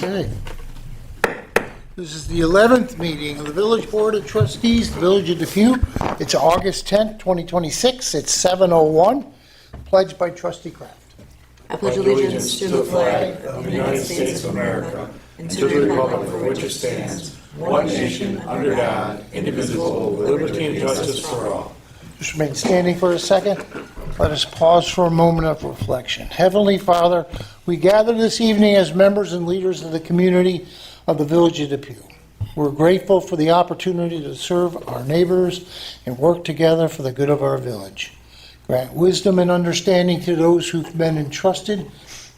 Okay. This is the 11th meeting of the Village Board of Trustees, the Village of Depew. It's August 10th, 2026. It's 7:01. Pledged by Trustee Kraft. I pledge allegiance to the flag of the United States of America and to the republic for which it stands, one nation, under God, indivisible, with liberty and justice for all. Just remain standing for a second. Let us pause for a moment of reflection. Heavenly Father, we gather this evening as members and leaders of the community of the Village of Depew. We're grateful for the opportunity to serve our neighbors and work together for the good of our village. Grant wisdom and understanding to those who've been entrusted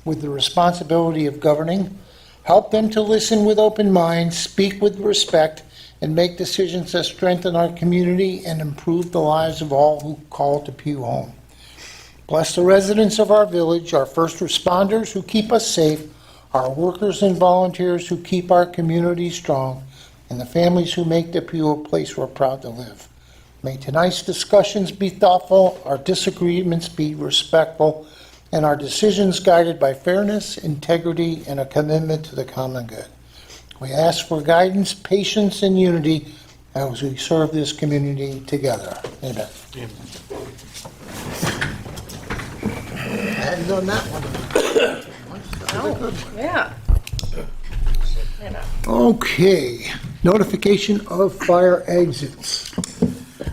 with the responsibility of governing. Help them to listen with open minds, speak with respect, and make decisions that strengthen our community and improve the lives of all who call Depew home. Bless the residents of our village, our first responders who keep us safe, our workers and volunteers who keep our community strong, and the families who make Depew a place we're proud to live. May tonight's discussions be thoughtful, our disagreements be respectful, and our decisions guided by fairness, integrity, and a commitment to the common good. We ask for guidance, patience, and unity as we serve this community together. Amen. I hadn't done that one. Yeah. Okay, notification of fire exits.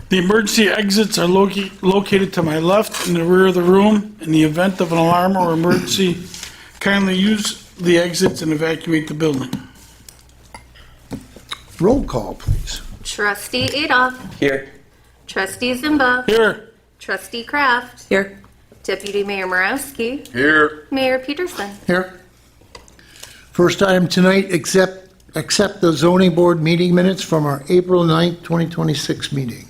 The emergency exits are located to my left in the rear of the room. In the event of an alarm or emergency, kindly use the exits and evacuate the building. Roll call, please. Trustee Adolph. Here. Trustee Zimba. Here. Trustee Kraft. Here. Deputy Mayor Morowski. Here. Mayor Peterson. Here. First item tonight, accept the zoning board meeting minutes from our April 9th, 2026 meeting.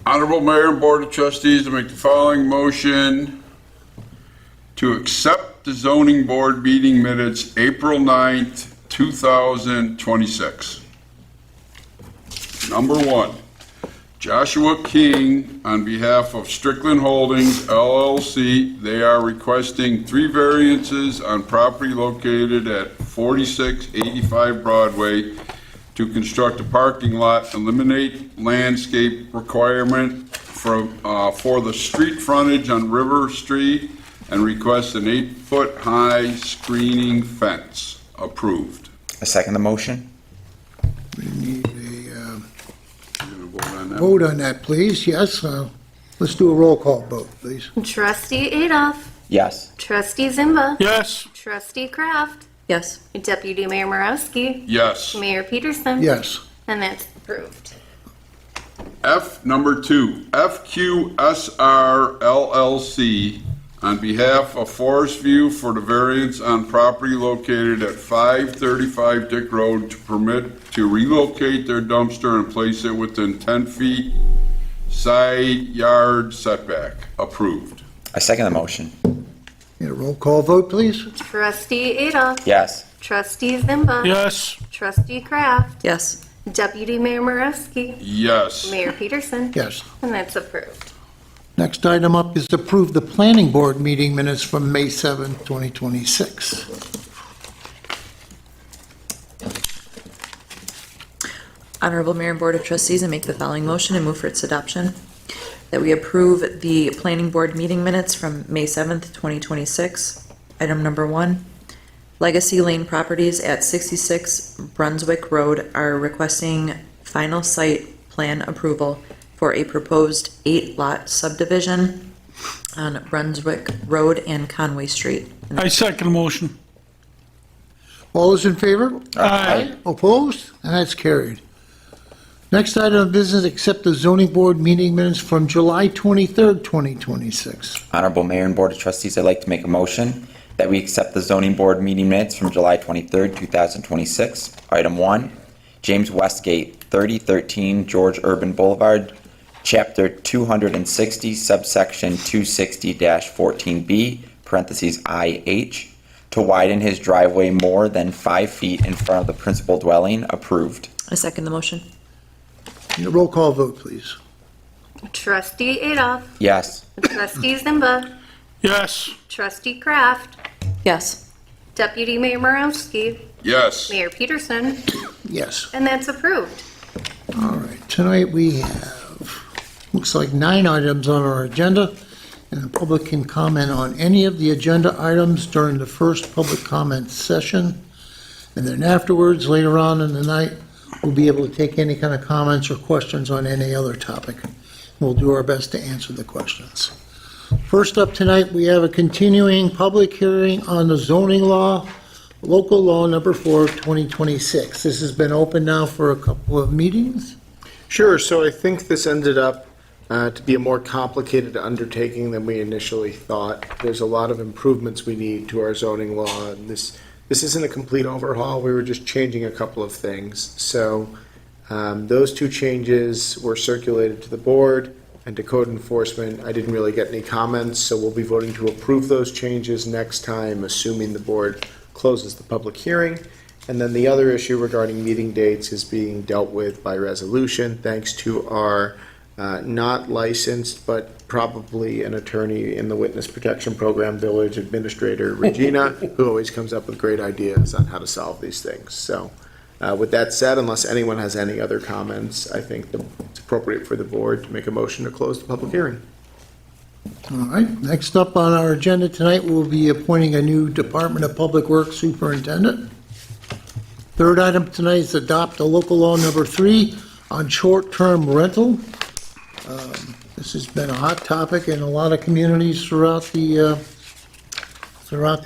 Honorable Mayor and Board of Trustees, to make the following motion to accept the zoning board meeting minutes April 9th, 2026. Number one, Joshua King, on behalf of Strickland Holdings LLC, they are requesting 3 variances on property located at 4685 Broadway to construct a parking lot, eliminate landscape requirement for the street frontage on River Street, and request an 8-foot high screening fence. Approved. I second the motion. We need a Vote on that. vote on that, please. Yes, let's do a roll call vote, please. Trustee Adolph. Yes. Trustee Zimba. Yes. Trustee Kraft. Yes. Deputy Mayor Morowski. Yes. Mayor Peterson. Yes. And that's approved. Number 2, FQSR LLC, on behalf of Forest View for the variance on property located at 535 Dick Road to permit to relocate their dumpster and place it within 10 feet side yard setback. Approved. I second the motion. Need a roll call vote, please? Trustee Adolph. Yes. Trustee Zimba. Yes. Trustee Kraft. Yes. Deputy Mayor Morowski. Yes. Mayor Peterson. Yes. And that's approved. Next item up is to approve the planning board meeting minutes from May 7th, 2026. Honorable Mayor and Board of Trustees, I make the following motion and move for its adoption. That we approve the planning board meeting minutes from May 7th, 2026. Item number 1, Legacy Lane Properties at 66 Brunswick Road are requesting final site plan approval for a proposed 8-lot subdivision on Brunswick Road and Conway Street. I second the motion. All those in favor? Aye. Opposed? And that's carried. Next item of business, accept the zoning board meeting minutes from July 23rd, 2026. Honorable Mayor and Board of Trustees, I'd like to make a motion that we accept the zoning board meeting minutes from July 23rd, 2026. Item 1, James Westgate, 3013 George Urban Boulevard, Chapter 260, subsection 260-14B, parentheses IH, to widen his driveway more than 5 feet in front of the principal dwelling. Approved. I second the motion. Need a roll call vote, please. Trustee Adolph. Yes. Trustee Zimba. Yes. Trustee Kraft. Yes. Deputy Mayor Marowski, Yes. Mayor Peterson, Yes. and that's approved. All right, tonight we have, looks like 9 items on our agenda, and the public can comment on any of the agenda items during the first public comment session. And then afterwards, later on in the night, we'll be able to take any kind of comments or questions on any other topic. We'll do our best to answer the questions. First up tonight, we have a continuing public hearing on the zoning law, local law number 4 of 2026. This has been open now for a couple of meetings. Sure, so I think this ended up to be a more complicated undertaking than we initially thought. There's a lot of improvements we need to our zoning law, and this isn't a complete overhaul, we were just changing a couple of things. So those 2 changes were circulated to the board and to code enforcement. I didn't really get any comments, so we'll be voting to approve those changes next time, assuming the board closes the public hearing. And then the other issue regarding meeting dates is being dealt with by resolution, thanks to our not licensed, but probably an attorney in the Witness Protection Program, Village Administrator Regina, who always comes up with great ideas on how to solve these things. So with that said, unless anyone has any other comments, I think it's appropriate for the board to make a motion to close the public hearing. All right, next up on our agenda tonight, we'll be appointing a new Department of Public Works Superintendent. Third item tonight is adopt the local law number 3 on short-term rental. This has been a hot topic in a lot of communities throughout the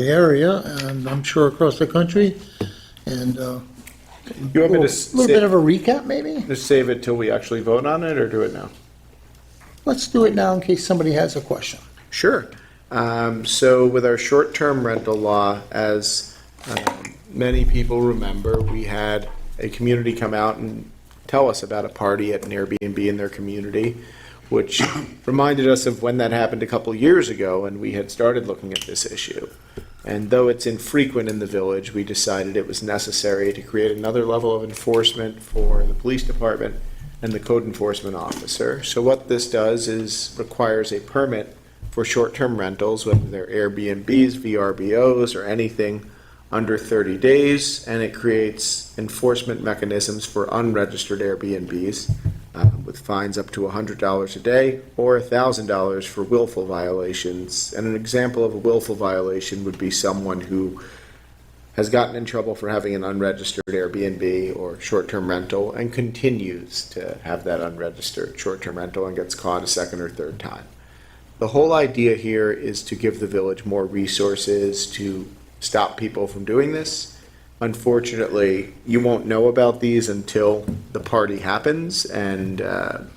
area, and I'm sure across the country. And You want me to a little bit of a recap, maybe? just save it till we actually vote on it, or do it now? Let's do it now in case somebody has a question. Sure. So with our short-term rental law, as many people remember, we had a community come out and tell us about a party at an Airbnb in their community, which reminded us of when that happened a couple years ago, and we had started looking at this issue. And though it's infrequent in the village, we decided it was necessary to create another level of enforcement for the police department and the code enforcement officer. So what this does is requires a permit for short-term rentals, whether they're Airbnbs, VRBOs, or anything under 30 days, and it creates enforcement mechanisms for unregistered Airbnbs with fines up to $100 a day or $1,000 for willful violations. And an example of a willful violation would be someone who has gotten in trouble for having an unregistered Airbnb or short-term rental and continues to have that unregistered short-term rental and gets caught a second or third time. The whole idea here is to give the village more resources to stop people from doing this. Unfortunately, you won't know about these until the party happens and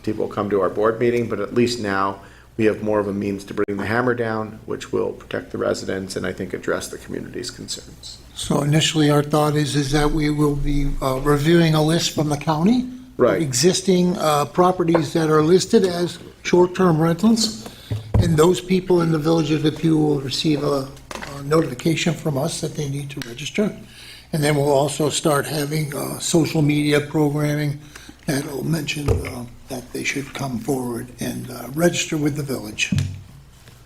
people come to our board meeting, but at least now we have more of a means to bring the hammer down, which will protect the residents and I think address the community's concerns. So initially, our thought is that we will be reviewing a list from the county. Right. Existing properties that are listed as short-term rentals. And those people in the village of Depew will receive a notification from us that they need to register. And then we'll also start having social media programming that will mention that they should come forward and register with the village.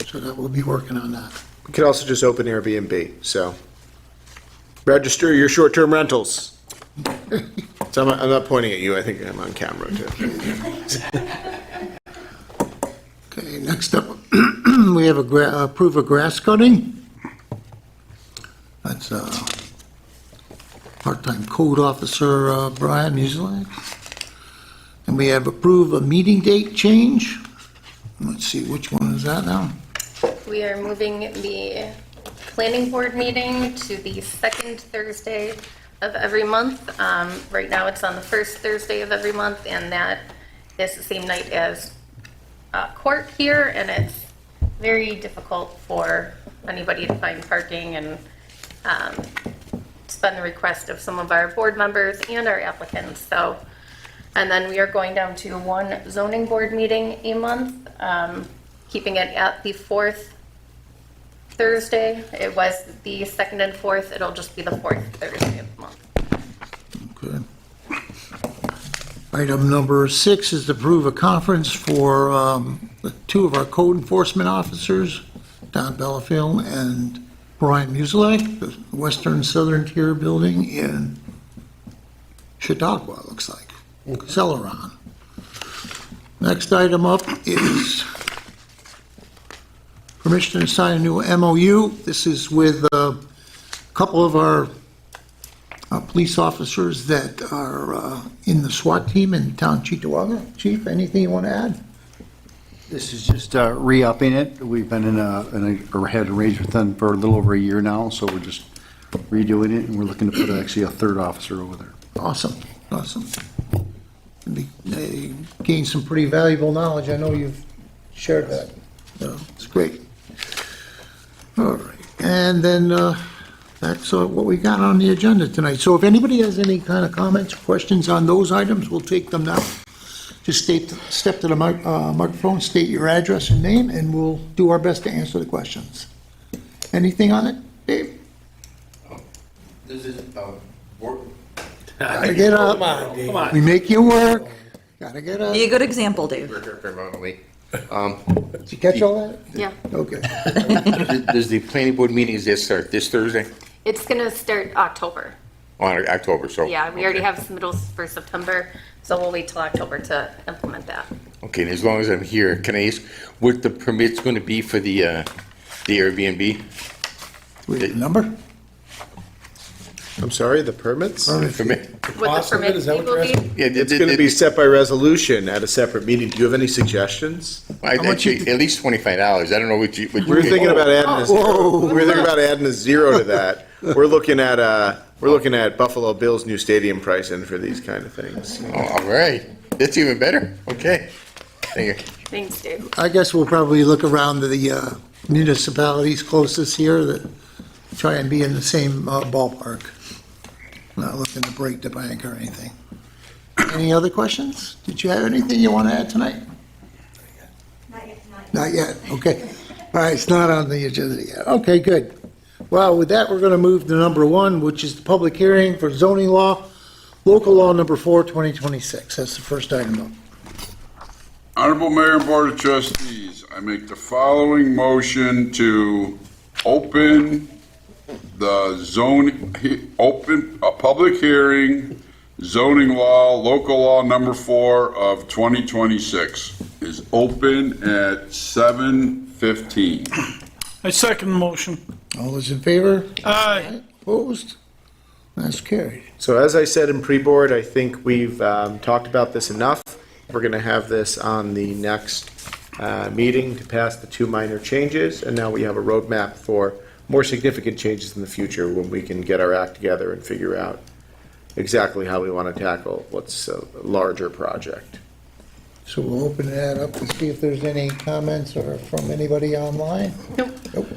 So that we'll be working on that. We could also just open Airbnb, so register your short-term rentals. So I'm not pointing at you, I think I'm on camera too. Okay, next up, we have approve a grass cutting. That's part-time code officer Brian Muslak. And we have approve a meeting date change. Let's see, which one is that now? We are moving the planning board meeting to the second Thursday of every month. Right now, it's on the first Thursday of every month, and that is the same night as court here, and it's very difficult for anybody to find parking, and it's been the request of some of our board members and our applicants. So, and then we are going down to one zoning board meeting a month, keeping it at the fourth Thursday. It was the second and fourth. It'll just be the fourth Thursday of the month. Okay. Item number 6 is to approve a conference for 2 of our code enforcement officers, Don Bellafield and Brian Musilek, the Western Southern Tier Building in Chautauqua, it looks like, Celeron. Next item up is permission to sign a new MOU. This is with a couple of our police officers that are in the SWAT team in town Cheektowaga. Chief, anything you want to add? This is just re-upping it. We've been or had arranged with them for a little over a year now, so we're just redoing it, and we're looking to put actually a third officer over there. Awesome, awesome. They gained some pretty valuable knowledge. I know you've shared that. So it's great. All right, and then that's what we got on the agenda tonight. So if anybody has any kind of comments or questions on those items, we'll take them now. Just step to the microphone, state your address and name, and we'll do our best to answer the questions. Anything on it, Dave? This is, Gotta get up. Come on. We make you work. Gotta get up. Be a good example, Dave. Did you catch all that? Yeah. Okay. Does the planning board meetings this start this Thursday? It's going to start October. On October, so. Yeah, we already have submittals for September, so we'll wait till October to implement that. Okay, and as long as I'm here, can I ask what the permit's going to be for the Airbnb? Wait, number? I'm sorry, the permits? Permit? What the permit fee will be? Yeah, It's going to be set by resolution at a separate meeting. Do you have any suggestions? I'd say at least $25. I don't know what you. We were thinking about adding a zero. We were thinking about adding a zero to that. We're looking at Buffalo Bills' new stadium pricing for these kind of things. Oh, all right, that's even better. Okay, thank you. Thanks, Dave. I guess we'll probably look around the municipalities closest here that try and be in the same ballpark. Not looking to break the bank or anything. Any other questions? Did you have anything you want to add tonight? Not yet, okay. All right, it's not on the agenda yet. Okay, good. Well, with that, we're going to move to number one, which is the public hearing for zoning law, local law number 4, 2026. That's the first item up. Honorable Mayor and Board of Trustees, I make the following motion to open open a public hearing, zoning law, local law number 4 of 2026 is open at 7:15. I second the motion. All those in favor? Aye. Opposed? That's carried. So as I said in pre-board, I think we've talked about this enough. We're going to have this on the next meeting to pass the 2 minor changes, and now we have a roadmap for more significant changes in the future when we can get our act together and figure out exactly how we want to tackle what's a larger project. So we'll open that up and see if there's any comments or from anybody online. Nope. Nope.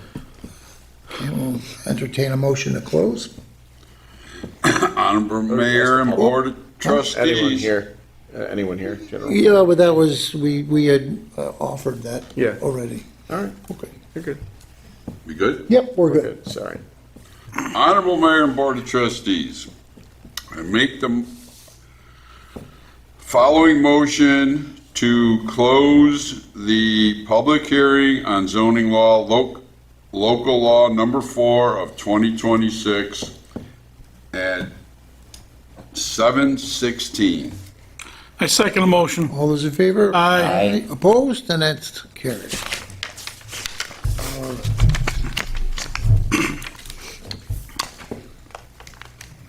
Okay, we'll entertain a motion to close. Honorable Mayor and Board of Trustees. Anyone here, General? Yeah, but that was, we had offered that Yeah. already. All right, Okay. you're good. We good? Yep, we're good. Sorry. Honorable Mayor and Board of Trustees, I make the following motion to close the public hearing on zoning law, local law number 4 of 2026 at 7:16. I second the motion. All those in favor? Aye. Opposed? And that's carried.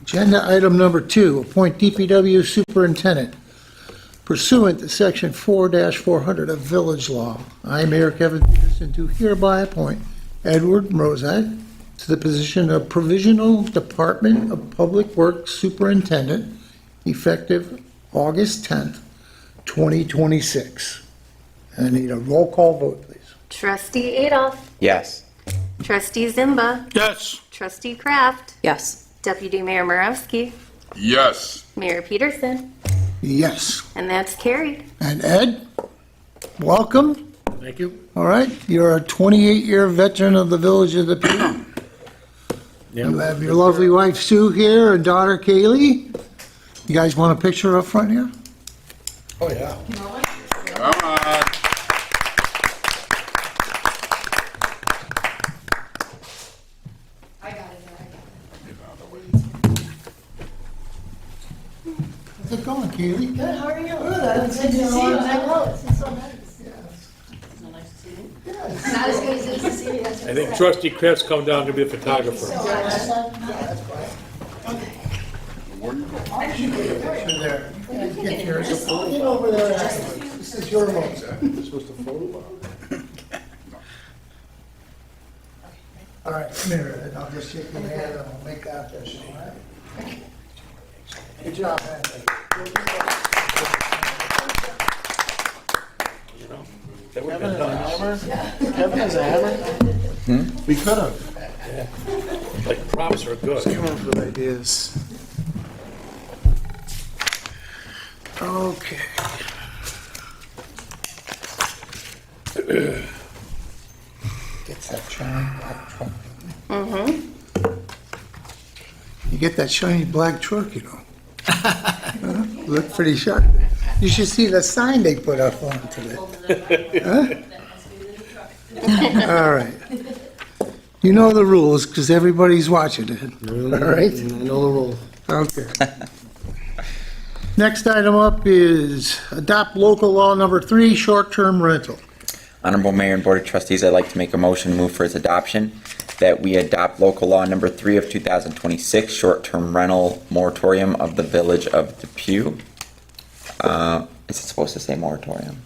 Agenda item number 2, appoint DPW superintendent pursuant to section 4-400 of village law. I, Mayor Kevin Peterson, do hereby appoint Edward Rozak to the position of provisional Department of Public Works Superintendent effective August 10th, 2026. I need a roll call vote, please. Trustee Adolph, Yes. Trustee Zimba, Yes. Trustee Kraft, Yes. Deputy Mayor Moravsky, Yes. Mayor Peterson, Yes. and that's carried. And Ed, welcome. Thank you. All right, you're a 28-year veteran of the village of Depew. You have your lovely wife Sue here and daughter Kaylee. You guys want a picture up front here? Oh, yeah. Come on. Keely. Good, how are you? Good, I haven't seen you in a long time. It's so nice. Not as good as it is to see you. I think Trustee Kraft's coming down to be a photographer. There. Get yours. Get over there. This is your moment. Supposed to photo All right, come here, and I'll just shake your hand and I'll make that official, all right? Good job, Anthony. Kevin has a hammer? Kevin has a hammer? We could have. Like, props are good. Come up with ideas. Okay. Gets that shiny black truck. You get that shiny black truck, you know. Huh? Look pretty sharp. You should see the sign they put up on it today. Huh? All right. You know the rules, because everybody's watching it, all right? I know the rule. Okay. Next item up is adopt local law number 3, short-term rental. Honorable Mayor and Board of Trustees, I'd like to make a motion, move for its adoption, that we adopt local law number 3 of 2026, short-term rental moratorium of the Village of Depew. Is it supposed to say moratorium?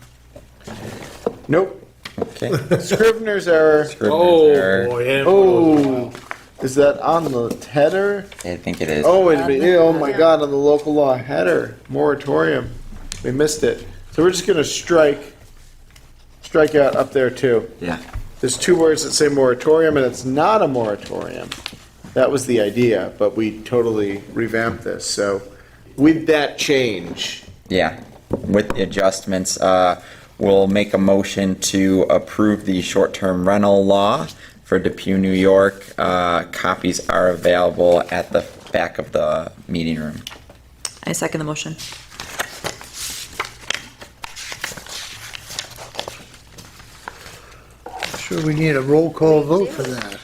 Nope. Okay. Scrivener's error. Scrivener's error. Boy, yeah. Oh, is that on the header? I think it is. Oh, wait a minute. Oh my God, on the local law header, moratorium. We missed it. So we're just gonna strike out up there too. Yeah. There's 2 words that say moratorium and it's not a moratorium. That was the idea, but we totally revamped this. So with that change, Yeah. With the adjustments, we'll make a motion to approve the short-term rental law for Depew, New York. Copies are available at the back of the meeting room. I second the motion. Sure we need a roll call vote for that.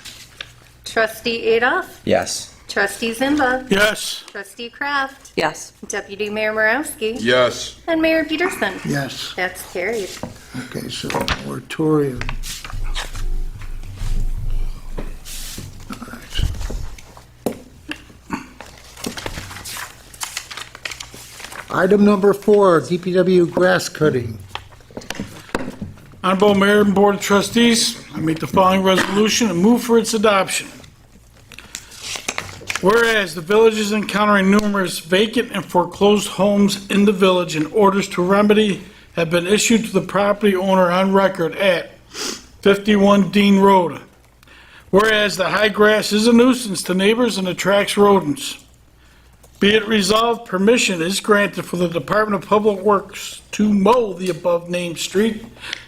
Trustee Adolph, Yes. Trustee Zimba, Yes. Trustee Kraft, Yes. Deputy Mayor Morowski, Yes. and Mayor Peterson. Yes. That's carried. Okay, so moratorium. All right. Item number 4, DPW grass cutting. Honorable Mayor and Board of Trustees, I make the following resolution and move for its adoption. Whereas the village is encountering numerous vacant and foreclosed homes in the village, and orders to remedy have been issued to the property owner on record at 51 Dean Road. Whereas the high grass is a nuisance to neighbors and attracts rodents. Be it resolved, permission is granted for the Department of Public Works to mow the above-named street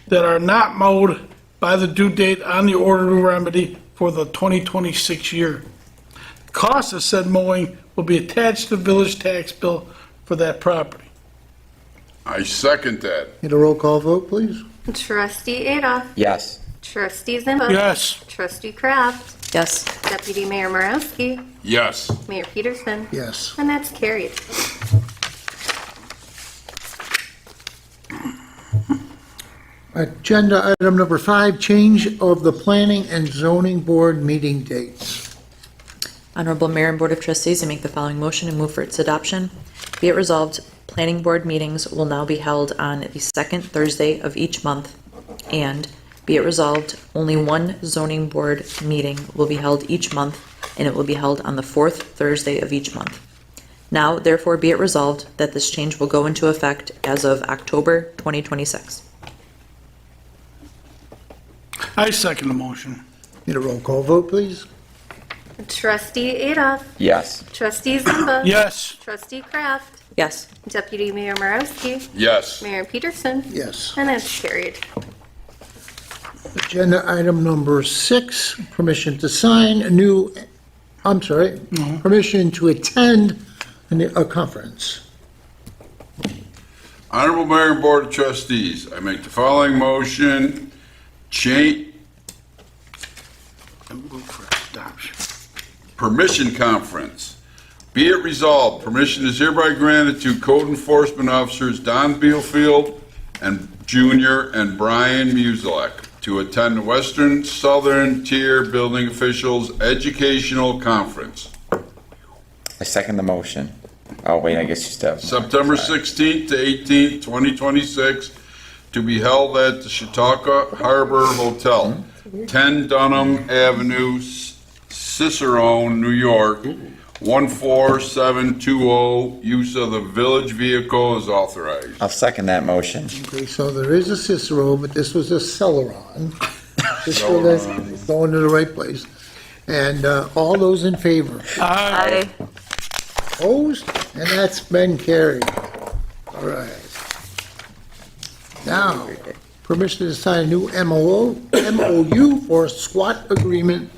that are not mowed by the due date on the order to remedy for the 2026 year. Cost of said mowing will be attached to the village tax bill for that property. I second that. Need a roll call vote, please? Trustee Adolph, Yes. Trustee Zimba. Yes. Trustee Kraft, Yes. Deputy Mayor Morowski, Yes. Mayor Peterson, Yes. and that's carried. Agenda item number 5, change of the planning and zoning board meeting dates. Honorable Mayor and Board of Trustees, I make the following motion and move for its adoption. Be it resolved, planning board meetings will now be held on the second Thursday of each month, and be it resolved, only one zoning board meeting will be held each month, and it will be held on the fourth Thursday of each month. Now, therefore, be it resolved that this change will go into effect as of October 2026. I second the motion. Need a roll call vote, please? Trustee Adolph, Yes. Trustee Zimba. Yes. Trustee Kraft, Yes. Deputy Mayor Morowski, Yes. Mayor Peterson, Yes. and that's carried. Agenda item number 6, permission to sign permission to attend a conference. Honorable Mayor and Board of Trustees, I make the following motion, And move for adoption. permission conference. Be it resolved, permission is hereby granted to code enforcement officers Don Bealfield and Jr. and Brian Musilek to attend the Western Southern Tier Building Officials Educational Conference, I second the motion. Oh, wait, I guess you still have. September 16th to 18th, 2026, to be held at the Chautauqua Harbor Hotel, 10 Dunham Avenue, Cicerone, New York, 14720. Use of the village vehicle is authorized. I'll second that motion. Okay, so there is a Cicero, but this was a Celeron. Just so that's going to the right place. And all those in favor? Aye. Opposed? And that's been carried. All right. Now, permission to sign a new MOU for a SWAT agreement.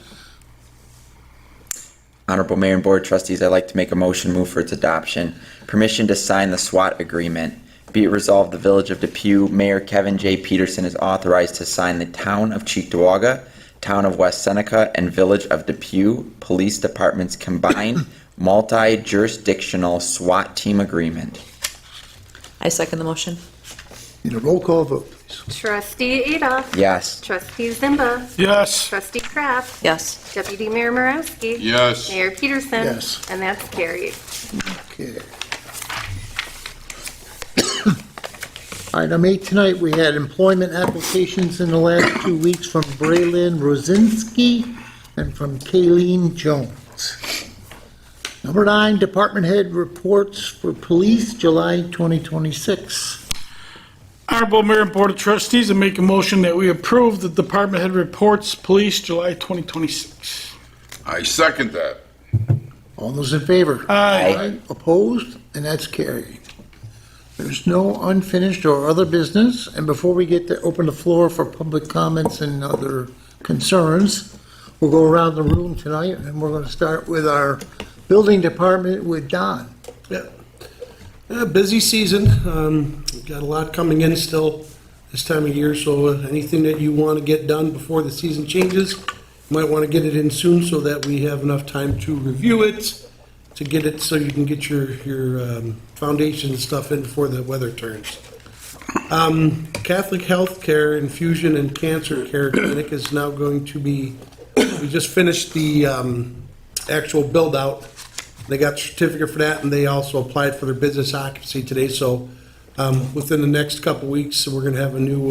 Honorable Mayor and Board of Trustees, I'd like to make a motion, move for its adoption. Permission to sign the SWAT agreement. Be it resolved, the Village of Depew, Mayor Kevin J. Peterson is authorized to sign the Town of Cheektowaga, Town of West Seneca, and Village of Depew Police Departments combined multi-jurisdictional SWAT team agreement. I second the motion. Need a roll call vote, please. Trustee Adolph. Yes. Trustee Zimba. Yes. Trustee Kraft. Yes. Deputy Mayor Morowski. Yes. Mayor Peterson. Yes. And that's carried. Okay. Item 8 tonight, we had employment applications in the last 2 weeks from Braylon Rosinski and from Kayleen Jones. Number 9, department head reports for police, July 2026. Honorable Mayor and Board of Trustees, I make a motion that we approve the department head reports, police, July 2026. I second that. All those in favor? Aye. Opposed? And that's carried. There's no unfinished or other business, and before we get to open the floor for public comments and other concerns, we'll go around the room tonight, and we're going to start with our building department with Don. Yeah. Busy season. Got a lot coming in still this time of year, so anything that you want to get done before the season changes, you might want to get it in soon so that we have enough time to review it, to get it so you can get your foundation and stuff in before the weather turns. Catholic Healthcare Infusion and Cancer Care Clinic is now going to be, we just finished the actual build-out. They got a certificate for that, and they also applied for their business occupancy today. So within the next couple weeks, we're going to have a new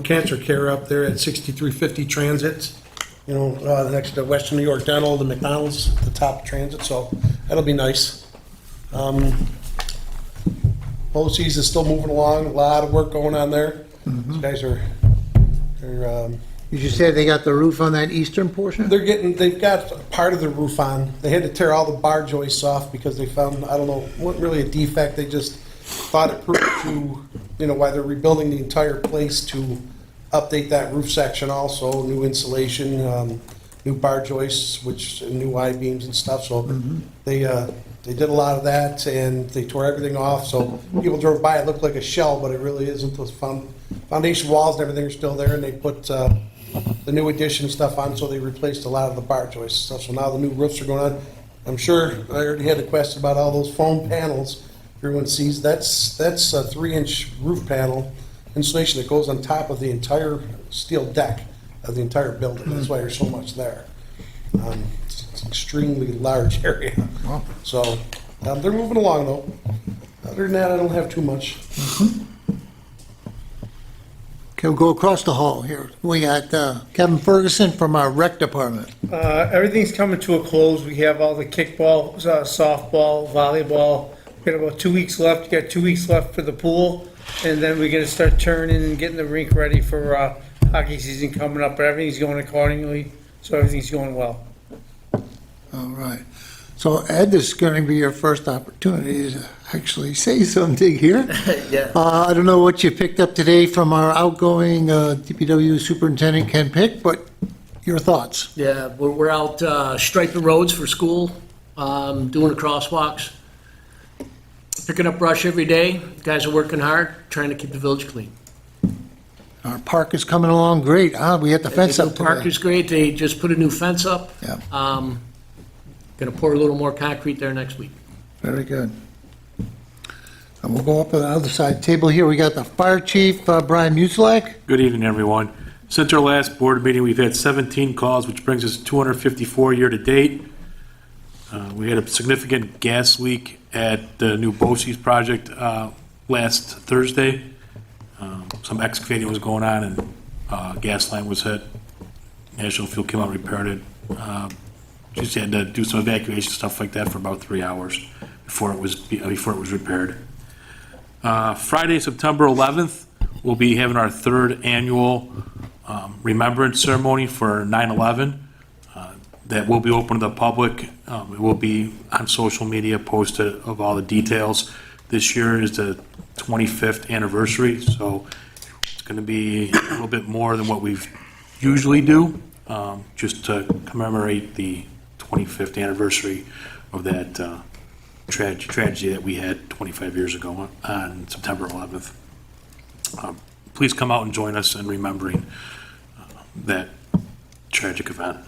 cancer care up there at 6350 Transit. Next to Western New York Dental, the McDonald's, the top transit. So that'll be nice. OCs is still moving along. A lot of work going on there. These guys are. You just said they got the roof on that eastern portion? They've got part of the roof on. They had to tear all the bar joists off because they found, I don't know, wasn't really a defect. They just thought it proved to, why they're rebuilding the entire place to update that roof section also, new insulation, new bar joists, new I-beams and stuff. So they did a lot of that, and they tore everything off. So people drove by, it looked like a shell, but it really isn't. Those foundation walls and everything are still there, and they put the new addition stuff on, so they replaced a lot of the bar joists and stuff. So now the new roofs are going on. I'm sure I already had a question about all those foam panels everyone sees. That's a 3-inch roof panel insulation that goes on top of the entire steel deck of the entire building. That's why there's so much there. It's an extremely large area. So they're moving along, though. Other than that, I don't have too much. Okay, we'll go across the hall here. We got Kevin Ferguson from our rec department. Everything's coming to a close. We have all the kickball, softball, volleyball. We got about 2 weeks left. We got 2 weeks left for the pool, and then we're gonna start turning and getting the rink ready for hockey season coming up. But everything's going accordingly, so everything's going well. All right. So Ed, this is going to be your first opportunity to actually say something here. Yeah. I don't know what you picked up today from our outgoing DPW Superintendent Ken Pick, but your thoughts? Yeah, we're out striping roads for school, doing the crosswalks, picking up brush every day. Guys are working hard, trying to keep the village clean. Our park is coming along great, huh? We had the fence up The park today. is great. They just put a new fence up. Yeah. Gonna pour a little more concrete there next week. Very good. And we'll go up on the other side table here. We got the fire chief, Brian Muslak. Good evening, everyone. Since our last board meeting, we've had 17 calls, which brings us to 254 year-to-date. We had a significant gas leak at the new BOCES project last Thursday. Some excavating was going on and gas line was hit. National Fuel came out and repaired it. Just had to do some evacuation stuff like that for about 3 hours before it was repaired. Friday, September 11th, we'll be having our third annual remembrance ceremony for 9/11. That will be open to the public. It will be on social media posted of all the details. This year is the 25th anniversary, so it's going to be a little bit more than what we usually do, just to commemorate the 25th anniversary of that tragedy that we had 25 years ago on September 11th. Please come out and join us in remembering that tragic event.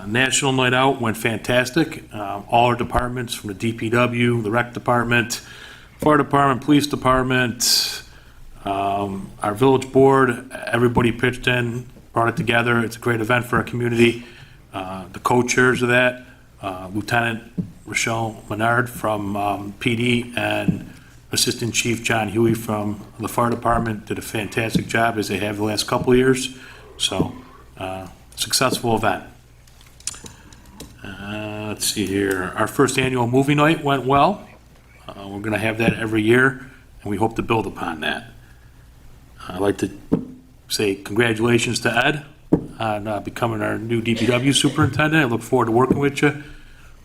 National Night Out went fantastic. All our departments, from the DPW, the Rec Department, Fire Department, Police Department, our village board, everybody pitched in, brought it together. It's a great event for our community. The co-chairs of that, Lieutenant Rochelle Menard from PD and Assistant Chief John Huey from the Fire Department, did a fantastic job, as they have the last couple of years. So, successful event. Let's see here. Our first annual movie night went well. We're going to have that every year, and we hope to build upon that. I'd like to say congratulations to Ed on becoming our new DPW superintendent. I look forward to working with you.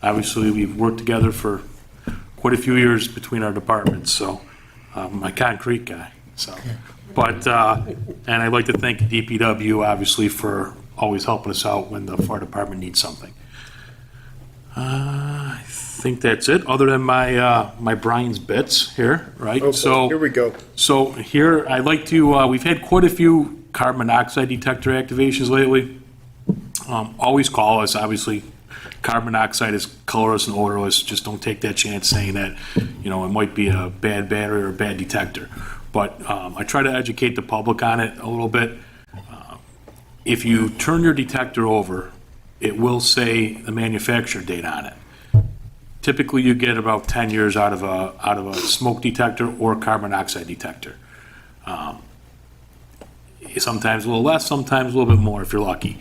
Obviously, we've worked together for quite a few years between our departments, so my concrete guy. So, but and I'd like to thank DPW obviously for always helping us out when the fire department needs something. I think that's it, other than my Brian's bits here, right? Oh, So here we go. So here, I'd like to, we've had quite a few carbon monoxide detector activations lately. Always call us, obviously. Carbon monoxide is colorless and odorless. Just don't take that chance saying that, it might be a bad battery or a bad detector. But I try to educate the public on it a little bit. If you turn your detector over, it will say the manufacturer date on it. Typically, you get about 10 years out of a smoke detector or carbon monoxide detector. Sometimes a little less, sometimes a little bit more if you're lucky.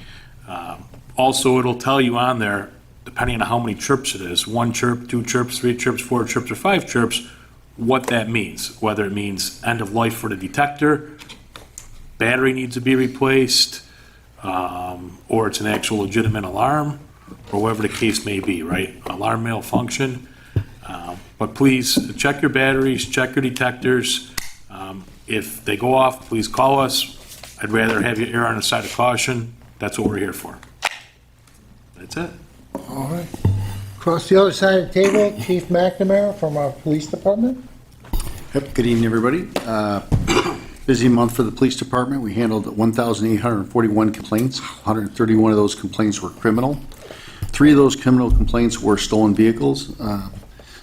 Also, it'll tell you on there, depending on how many chirps it is, 1 chirp, 2 chirps, 3 chirps, 4 chirps, or 5 chirps, what that means. Whether it means end of life for the detector, battery needs to be replaced, or it's an actual legitimate alarm, or whatever the case may be, right? Alarm malfunction. But please check your batteries, check your detectors. If they go off, please call us. I'd rather have you err on the side of caution. That's what we're here for. That's it. All right. Across the other side of the table, Chief McNamara from our police department. Yep, good evening, everybody. Busy month for the police department. We handled 1,841 complaints. 131 of those complaints were criminal. 3 of those criminal complaints were stolen vehicles.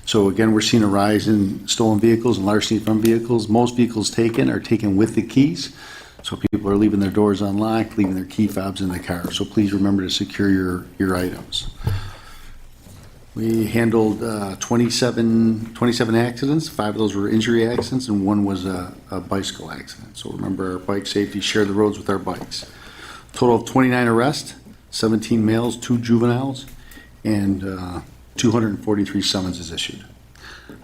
So again, we're seeing a rise in stolen vehicles and larceny from vehicles. Most vehicles taken are taken with the keys. So people are leaving their doors unlocked, leaving their key fobs in the car. So please remember to secure your items. We handled 27 accidents. 5 of those were injury accidents, and 1 was a bicycle accident. So remember, our bike safety, share the roads with our bikes. Total of 29 arrests, 17 males, 2 juveniles, and 243 summonses issued.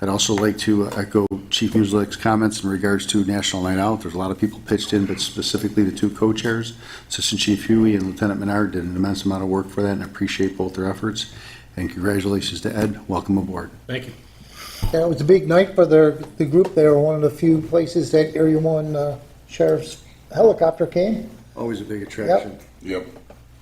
I'd also like to echo Chief Muslak's comments in regards to National Night Out. There's a lot of people pitched in, but specifically the 2 co-chairs, Assistant Chief Huey and Lieutenant Menard, did an immense amount of work for that, and I appreciate both their efforts. And congratulations to Ed. Welcome aboard. Thank you. Yeah, it was a big night for the group. They were one of the few places that Area 1 Sheriff's helicopter came. Always a big attraction. Yep.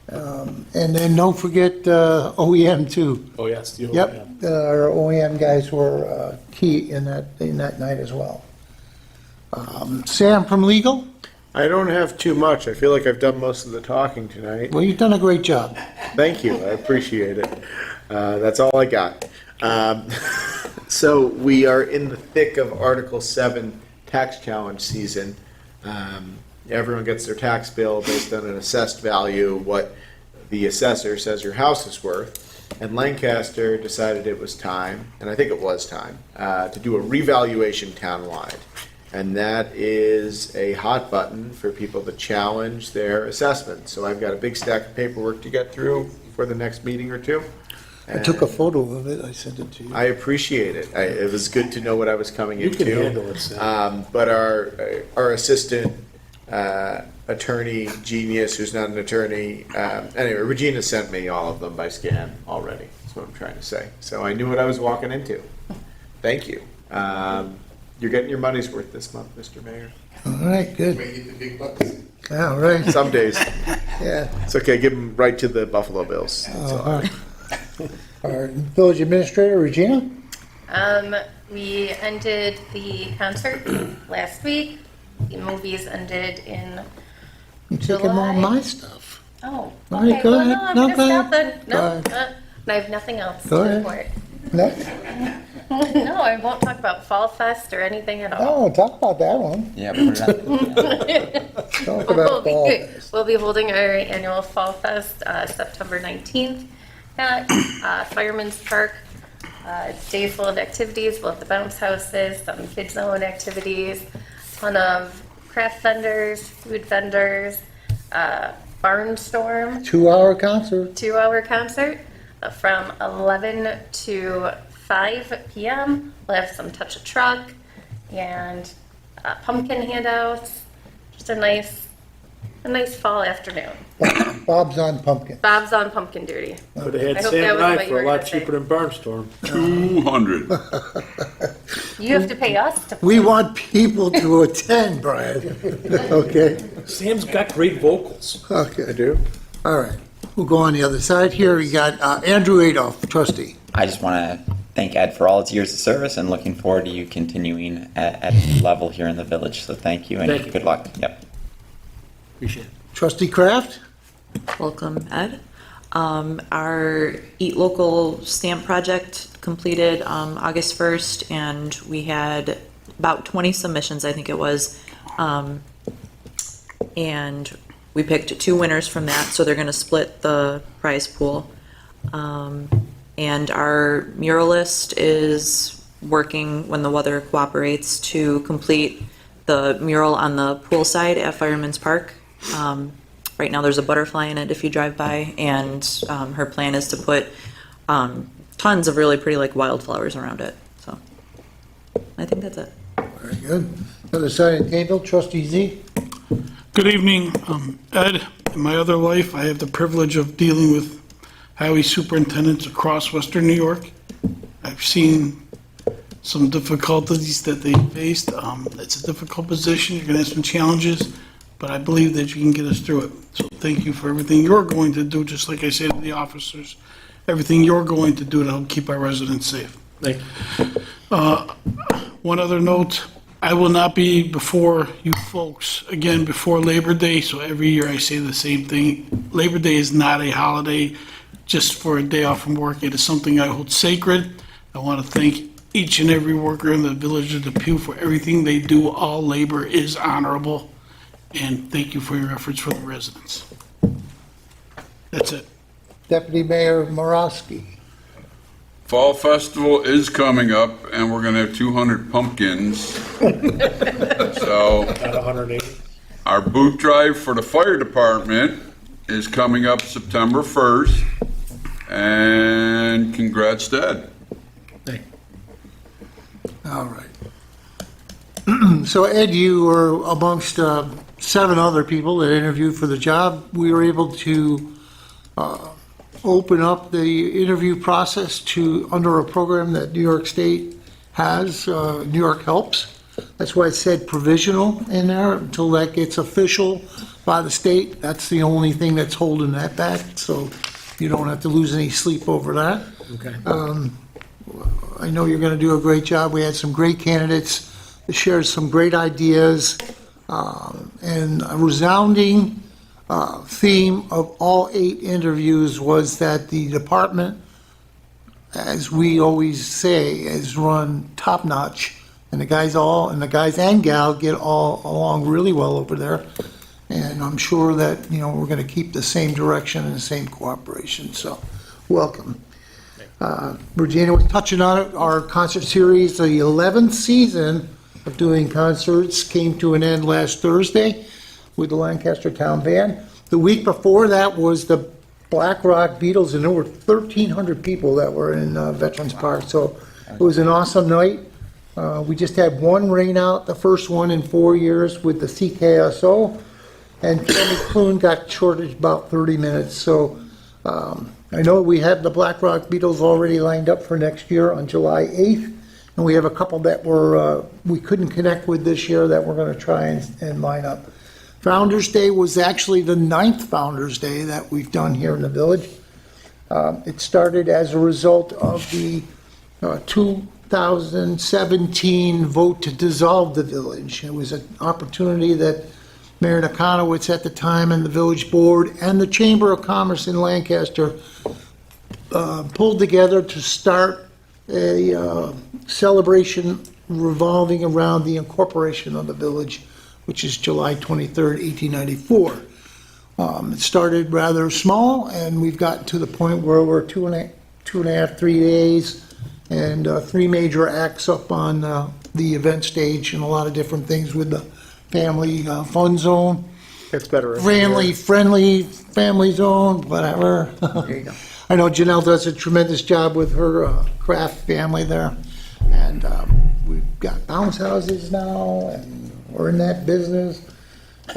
And then don't forget OEM too. Oh, yes. Yep, our OEM guys were key in that night as well. Sam from Legal? I don't have too much. I feel like I've done most of the talking tonight. Well, you've done a great job. Thank you. I appreciate it. That's all I got. So we are in the thick of Article 7 tax challenge season. Everyone gets their tax bill based on an assessed value, what the assessor says your house is worth. And Lancaster decided it was time, and I think it was time, to do a revaluation townwide. And that is a hot button for people to challenge their assessment. So I've got a big stack of paperwork to get through for the next meeting or two. I took a photo of it, I sent it to you. I appreciate it. It was good to know what I was coming You into. can handle it, Sam. But our assistant attorney genius, who's not an attorney, anyway, Regina sent me all of them by scan already. That's what I'm trying to say. So I knew what I was walking into. Thank you. You're getting your money's worth this month, Mr. Mayor. All right, good. May get the big bucks. All right, Some days. yeah. It's okay. Give them right to the Buffalo Bills. That's all. All right. Our village administrator, Regina? We ended the concert last week. The movies ended in You're taking all July. my stuff. Oh, All right, okay. go Well, ahead. no, I'm No, gonna go stop ahead. then. No, Go ahead. I have nothing else Go to ahead. report. No, No, I won't talk about Fall Fest or anything at all. no, talk about that one. Yeah, put it on. Talk about fall. We'll be holding our annual Fall Fest, September 19th at Fireman's Park. It's a day full of activities. We'll have the bounce houses, some kids zone activities, ton of craft vendors, food vendors, Barnstorm, 2-hour concert. 2-hour concert from 11 to 5 p.m. We'll have some touch a truck and pumpkin handouts. Just a nice fall afternoon. Bob's on pumpkin. Bob's on pumpkin duty. Could have had I hope Sam that and wasn't I what you for were a lot gonna say. cheaper than Barnstorm. 200. You have to pay us to. We want people to attend, Brian. Okay, Sam's got great vocals. I okay, do. all right. We'll go on the other side here. We got Andrew Adolph, trustee. I just want to thank Ed for all his years of service and looking forward to you continuing at a level here in the village. So thank you and Thank you. good luck. Yep. Appreciate it. Trustee Kraft? Welcome, Ed. Our Eat Local stamp project completed August 1st, and we had about 20 submissions, I think it was. And we picked 2 winners from that, so they're going to split the prize pool. And our muralist is working, when the weather cooperates, to complete the mural on the pool side at Fireman's Park. Right now, there's a butterfly in it if you drive by, and her plan is to put tons of really pretty, like, wildflowers around it. So I think that's it. Very good. Other side of the table, trustee Z? Good evening, Ed. In my other life, I have the privilege of dealing with highway superintendents across Western New York. I've seen some difficulties that they faced. It's a difficult position. You're going to have some challenges, but I believe that you can get us through it. So thank you for everything you're going to do, just like I said to the officers, everything you're going to do to help keep our residents safe. Thank you. One other note, I will not be before you folks again before Labor Day, so every year I say the same thing. Labor Day is not a holiday just for a day off from work. It is something I hold sacred. I want to thank each and every worker in the village of Depew for everything they do. All labor is honorable, and thank you for your efforts for the residents. That's it. Deputy Mayor Morosky? Fall Festival is coming up, and we're gonna have 200 pumpkins. So, About 180. our boot drive for the fire department is coming up September 1st. And congrats, Dad. All right. So Ed, you were amongst 7 other people that interviewed for the job. We were able to open up the interview process to, under a program that New York State has, New York Helps. That's why it said provisional in there until that gets official by the state. That's the only thing that's holding that back, so you don't have to lose any sleep over that. Okay. I know you're going to do a great job. We had some great candidates that shared some great ideas. And a resounding theme of all 8 interviews was that the department, as we always say, is run top-notch, and the guys and gal get all along really well over there. And I'm sure that, we're going to keep the same direction and the same cooperation, so welcome. Virginia was touching on it, our concert series, the 11th season of doing concerts came to an end last Thursday with the Lancaster Town Band. The week before that was the Black Rock Beatles, and there were 1,300 people that were in Veterans Park, so it was an awesome night. We just had one rain out, the first one in 4 years with the CKSO, and Kenny Clune got shorted about 30 minutes, so I know we have the Black Rock Beatles already lined up for next year on July 8th, and we have a couple that we couldn't connect with this year that we're going to try and line up. Founders Day was actually the 9th Founders Day that we've done here in the village. It started as a result of the 2017 vote to dissolve the village. It was an opportunity that Mayor Nakanowitz at the time and the village board and the Chamber of Commerce in Lancaster pulled together to start a celebration revolving around the incorporation of the village, which is July 23rd, 1894. It started rather small, and we've gotten to the point where we're two and a half, 3 days, and 3 major acts up on the event stage and a lot of different things with the family fun zone. It's better. Friendly family zone, whatever. There you go. I know Janelle does a tremendous job with her craft family there. And we've got bounce houses now, and we're in that business.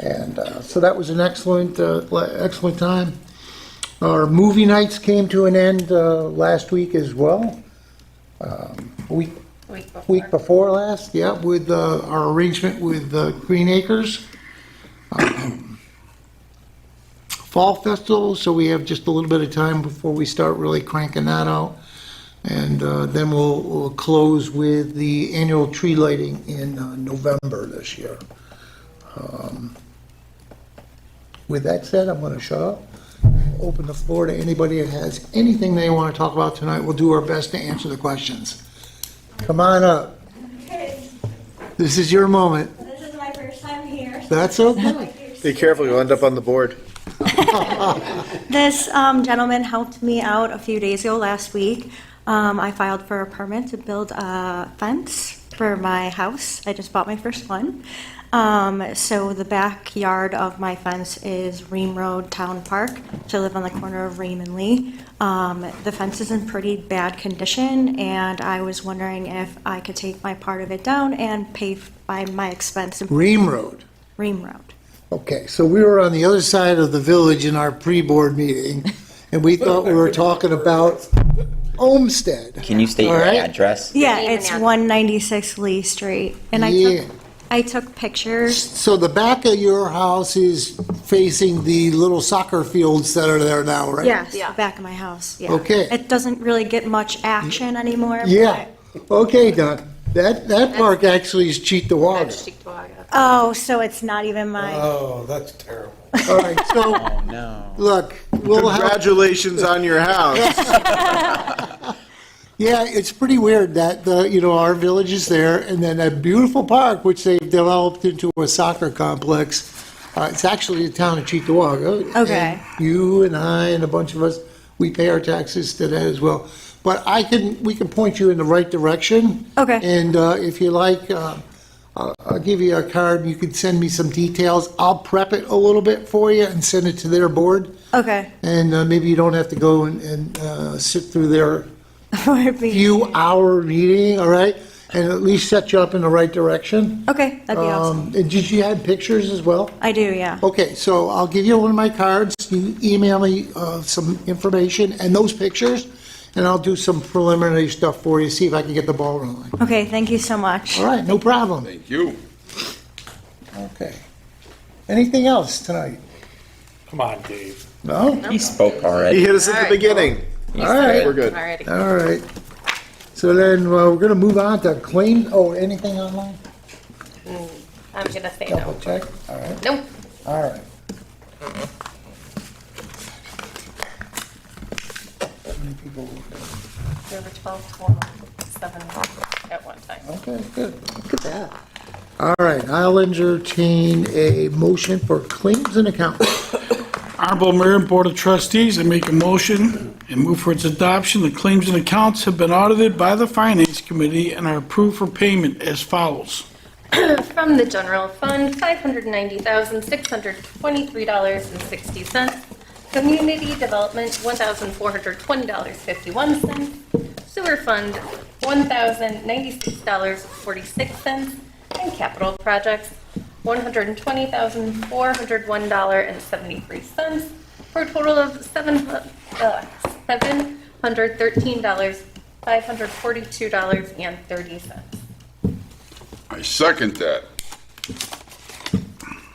And so that was an excellent time. Our movie nights came to an end last week as well. Week before last, yeah, with our arrangement with Green Acres. Fall Festival, so we have just a little bit of time before we start really cranking that out. And then we'll close with the annual tree lighting in November this year. With that said, I'm going to shut up. Open the floor to anybody that has anything they want to talk about tonight. We'll do our best to answer the questions. Come on up. This is your moment. This is my first time here. That's okay. Be careful, you'll end up on the board. This gentleman helped me out a few days ago last week. I filed for a permit to build a fence for my house. I just bought my first one. So the backyard of my fence is Ream Road Town Park. So I live on the corner of Ream and Lee. The fence is in pretty bad condition, and I was wondering if I could take my part of it down and pay by my expense. Ream Road. Ream Road. Okay, so we were on the other side of the village in our pre-board meeting, and we thought we were talking about Olmsted. Can you state All your right. address? Yeah, Name it's and 196 Lee Street. And Yeah. I took pictures. So the back of your house is facing the little soccer fields that are there now, right? Yes, the back of my house, yeah. Okay. It doesn't really get much action anymore. Yeah. Okay, Don. That park actually is Cheektowaga. That's Cheektowaga. Oh, so it's not even my, Oh, that's terrible. All right, so, Oh, no. look, we'll have, Congratulations on your house. yeah, it's pretty weird that our village is there, and then that beautiful park, which they've developed into a soccer complex, it's actually the town of Cheektowaga. Okay. And you and I and a bunch of us, we pay our taxes to that as well. But we can point you in the right direction. Okay. And if you like, I'll give you a card, you can send me some details. I'll prep it a little bit for you and send it to their board. okay. And maybe you don't have to go and sit through their Okay, few-hour meeting, all right? And at least set you up in the right direction. that'd be awesome. And did you have pictures as well? I do, yeah. Okay, so I'll give you one of my cards. You email me some information and those pictures, and I'll do some preliminary stuff for you, see if I can get the ball rolling. Okay, thank you so much. All right, no problem. Thank you. Okay. Anything else tonight? Come on, Dave. No? He spoke He already. hit us at the beginning. All right. We're good. Alrighty. All right. So then we're going to move on to claim, anything online? I'm gonna say no. Double check, all right, Nope. all right. How many people? There were 12 total, 7 at one time. Okay, good. Look at that. All right, I'll entertain a motion for claims and accounts. Honorable Mayor and Board of Trustees, I make a motion and move for its adoption. The claims and accounts have been audited by the Finance Committee and are approved for payment as follows. From the general fund, $590,623.60. Community development, $1,420.51. Sewer fund, $1,096.46. And capital projects, $120,401.73, for a total of $713,542.30. I second that.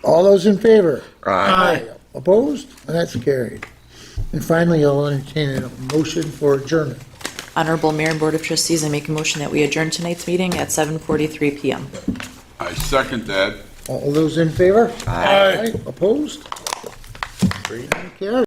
All those in favor? Aye. Opposed? And that's carried. And finally, I'll entertain a motion for adjournment. Honorable Mayor and Board of Trustees, I make a motion that we adjourn tonight's meeting at 7:43 PM. I second that. All those in favor? Aye. Opposed? Carried.